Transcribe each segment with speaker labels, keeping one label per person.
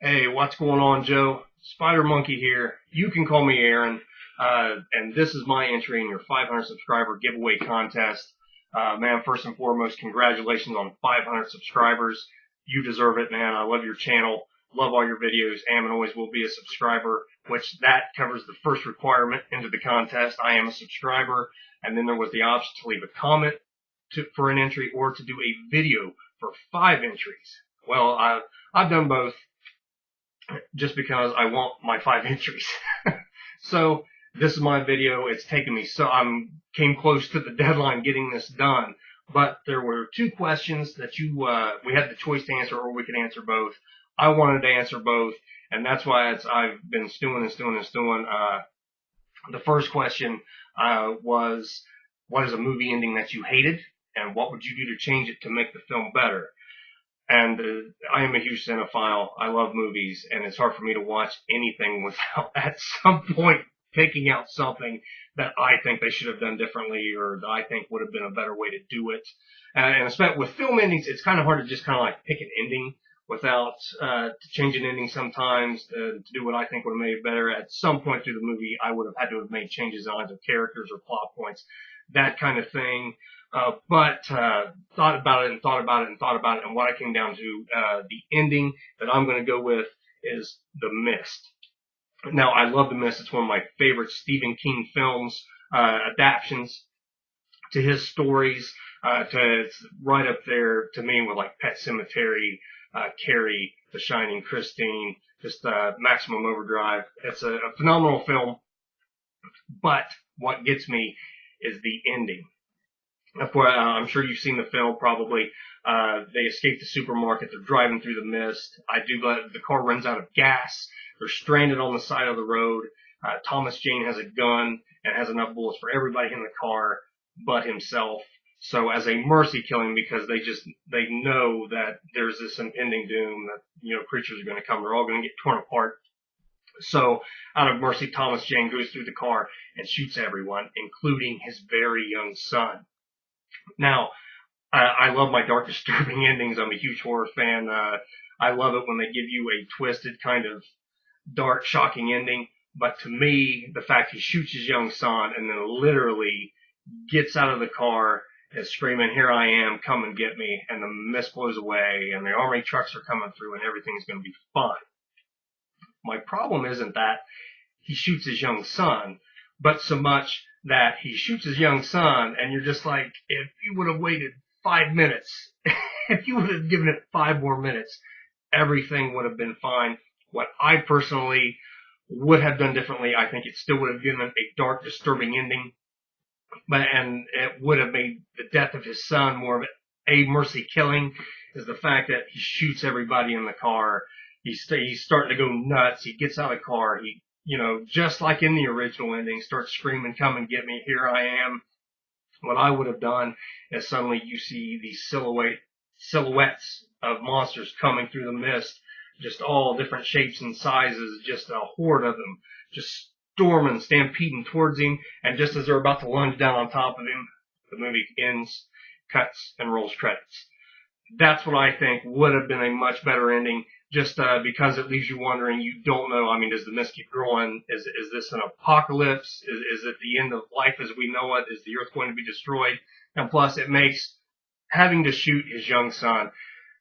Speaker 1: Hey, what's going on, Joe? Spider Monkey here. You can call me Aaron. And this is my entry in your 500 subscriber giveaway contest. Man, first and foremost, congratulations on 500 subscribers. You deserve it, man. I love your channel. Love all your videos. Am and always will be a subscriber, which that covers the first requirement into the contest. I am a subscriber. And then there was the option to leave a comment for an entry or to do a video for 5 entries. Well, I've done both, just because I want my 5 entries. So this is my video. It's taken me came close to the deadline getting this done, but there were 2 questions that we had the choice to answer, or we could answer both. I wanted to answer both, and that's why I've been stewing. The first question was, what is a movie ending that you hated, and what would you do to change it to make the film better? And I am a huge cinephile. I love movies, and it's hard for me to watch anything without at some point picking out something that I think they should have done differently, or that I think would have been a better way to do it. And especially with film endings, it's kind of hard to just kind of like pick an ending without to change an ending sometimes to do what I think would have made it better. At some point through the movie, I would have had to have made changes in lines of characters or plot points, that kind of thing. But thought about it, and what I came down to, the ending that I'm going to go with is The Mist. Now, I love The Mist. It's one of my favorite Stephen King films, adaptations to his stories. It's right up there to me with like Pet Sematary, Carrie, The Shining, Christine, just Maximum Overdrive. It's a phenomenal film, but what gets me is the ending. I'm sure you've seen the film, probably. They escape the supermarket. They're driving through the mist. The car runs out of gas. They're stranded on the side of the road. Thomas Jane has a gun and has enough bullets for everybody in the car but himself. So as a mercy killing, because they know that there's this impending doom that, creatures are going to come. They're all going to get torn apart. So out of mercy, Thomas Jane goes through the car and shoots everyone, including his very young son. Now, I love my dark, disturbing endings. I'm a huge horror fan. I love it when they give you a twisted, kind of dark, shocking ending. But to me, the fact he shoots his young son and then literally gets out of the car and screaming, "Here I am, come and get me," and the mist blows away and the army trucks are coming through and everything's going to be fine. My problem isn't that he shoots his young son, but so much that he shoots his young son, and you're just like, if you would have waited 5 minutes, if you would have given it 5 more minutes, everything would have been fine. What I personally would have done differently, I think it still would have given a dark, disturbing ending, and it would have made the death of his son more of a mercy killing, is the fact that he shoots everybody in the car. He's starting to go nuts. He gets out of the car. Just like in the original ending, starts screaming, "Come and get me, here I am." What I would have done is suddenly you see these silhouettes of monsters coming through the mist, just all different shapes and sizes, just a horde of them, just storming, stampeding towards him, and just as they're about to lunge down on top of him, the movie ends, cuts, and rolls credits. That's what I think would have been a much better ending, just because it leaves you wondering. You don't know. I mean, does the mist keep growing? Is this an apocalypse? Is it the end of life as we know it? Is the earth going to be destroyed? And plus, it makes having to shoot his young son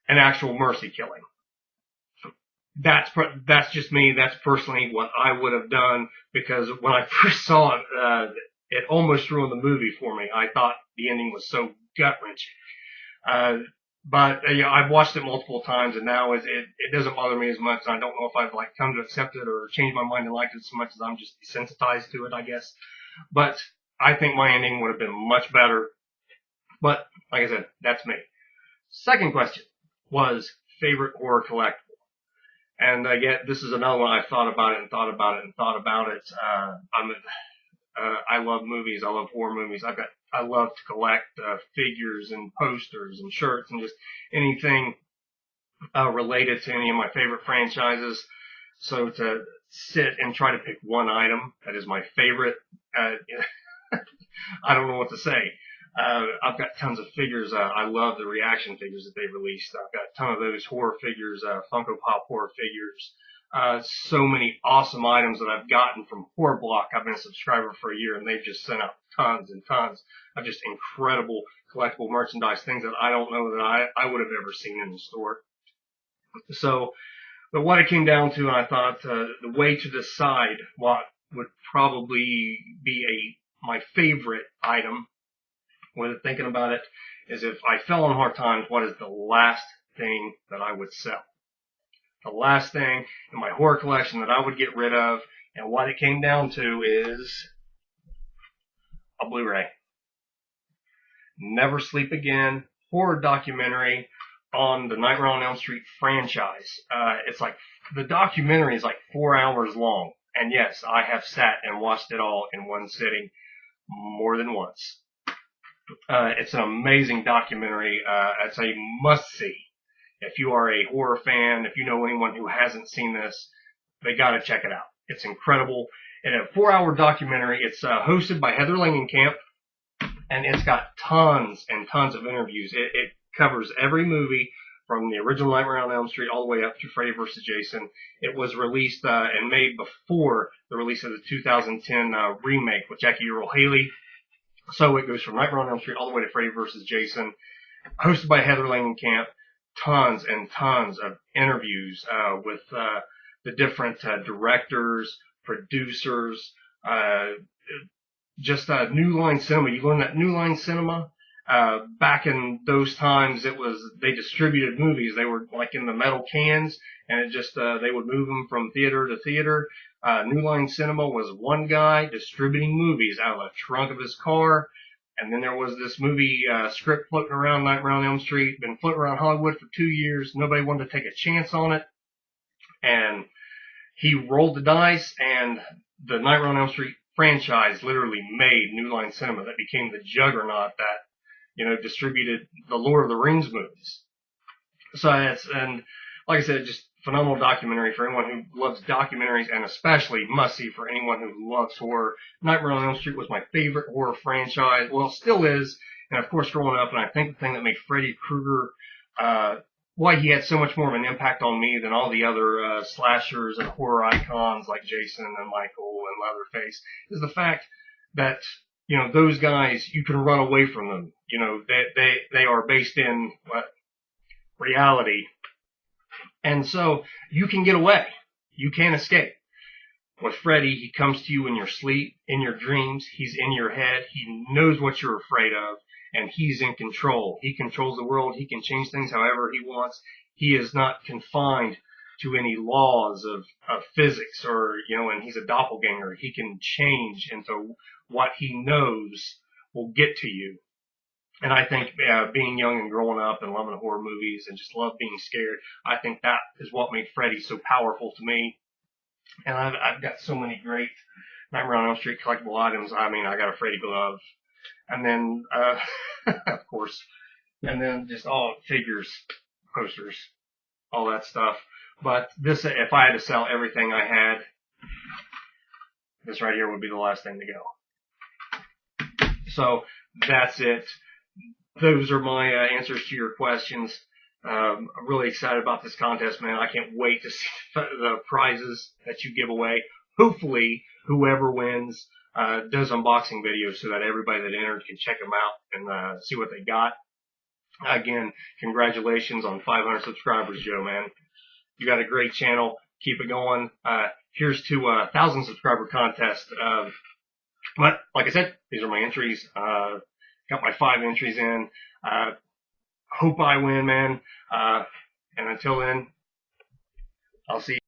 Speaker 1: an actual mercy killing. That's just me. That's personally what I would have done, because when I first saw it, it almost ruined the movie for me. I thought the ending was so gut-wrenching. But I've watched it multiple times, and now it doesn't bother me as much. I don't know if I've come to accept it or changed my mind and liked it so much as I'm just desensitized to it, I guess. But I think my ending would have been much better. But like I said, that's me. Second question was favorite horror collectible, and this is another one. I've thought about it. I love movies. I love horror movies. I love to collect figures and posters and shirts and just anything related to any of my favorite franchises. So to sit and try to pick one item that is my favorite, I don't know what to say. I've got tons of figures. I love the reaction figures that they released. I've got a ton of those horror figures, Funko Pop horror figures. So many awesome items that I've gotten from Horror Block. I've been a subscriber for a year, and they've just sent out tons and tons of just incredible collectible merchandise, things that I don't know that I would have ever seen in the store. So, but what it came down to, and I thought the way to decide what would probably be my favorite item, with thinking about it, is if I fell on hard times, what is the last thing that I would sell? The last thing in my horror collection that I would get rid of, and what it came down to is a Blu-ray. Never Sleep Again horror documentary on the Nightmare on Elm Street franchise. It's like, the documentary is like 4 hours long. And yes, I have sat and watched it all in one sitting more than once. It's an amazing documentary. It's a must-see. If you are a horror fan, if you know anyone who hasn't seen this, they got to check it out. It's incredible. It's a 4-hour documentary. It's hosted by Heather Langenkamp, and it's got tons and tons of interviews. It covers every movie from the original Nightmare on Elm Street all the way up to Freddy vs. Jason. It was released and made before the release of the 2010 remake with Jackie Earle Haley. So it goes from Nightmare on Elm Street all the way to Freddy vs. Jason. Hosted by Heather Langenkamp. Tons and tons of interviews with the different directors, producers, just New Line Cinema. You learn that New Line Cinema, back in those times, they distributed movies. They were like in the metal cans, and it just they would move them from theater to theater. New Line Cinema was one guy distributing movies out of the trunk of his car. And then there was this movie script floating around, Nightmare on Elm Street, been floating around Hollywood for 2 years. Nobody wanted to take a chance on it. And he rolled the dice, and the Nightmare on Elm Street franchise literally made New Line Cinema that became the juggernaut that, distributed the Lord of the Rings movies. So and like I said, just phenomenal documentary for anyone who loves documentaries, and especially must-see for anyone who loves horror. Nightmare on Elm Street was my favorite horror franchise. Well, it still is. And of course, growing up, and I think the thing that made Freddy Krueger, why he had so much more of an impact on me than all the other slashers and horror icons like Jason and Michael and Leatherface, is the fact that, those guys, you can run away from them. They are based in reality. And so you can get away. You can't escape. With Freddy, he comes to you in your sleep, in your dreams. He's in your head. He knows what you're afraid of, and he's in control. He controls the world. He can change things however he wants. He is not confined to any laws of physics and he's a doppelganger. He can change into what he knows will get to you. And I think being young and growing up and loving horror movies and just love being scared, I think that is what made Freddy so powerful to me. And I've got so many great Nightmare on Elm Street collectible items. I mean, I got a Freddy glove, and then of course, and then just all figures, posters, all that stuff. But this, if I had to sell everything I had, this right here would be the last thing to go. So that's it. Those are my answers to your questions. I'm really excited about this contest, man. I can't wait to see the prizes that you give away. Hopefully, whoever wins does unboxing videos so that everybody that entered can check them out and see what they got. Again, congratulations on 500 subscribers, Joe, man. You got a great channel. Keep it going. Here's to a 1,000 subscriber contest. But like I said, these are my entries. Got my 5 entries in. Hope I win, man. And until then, I'll see you.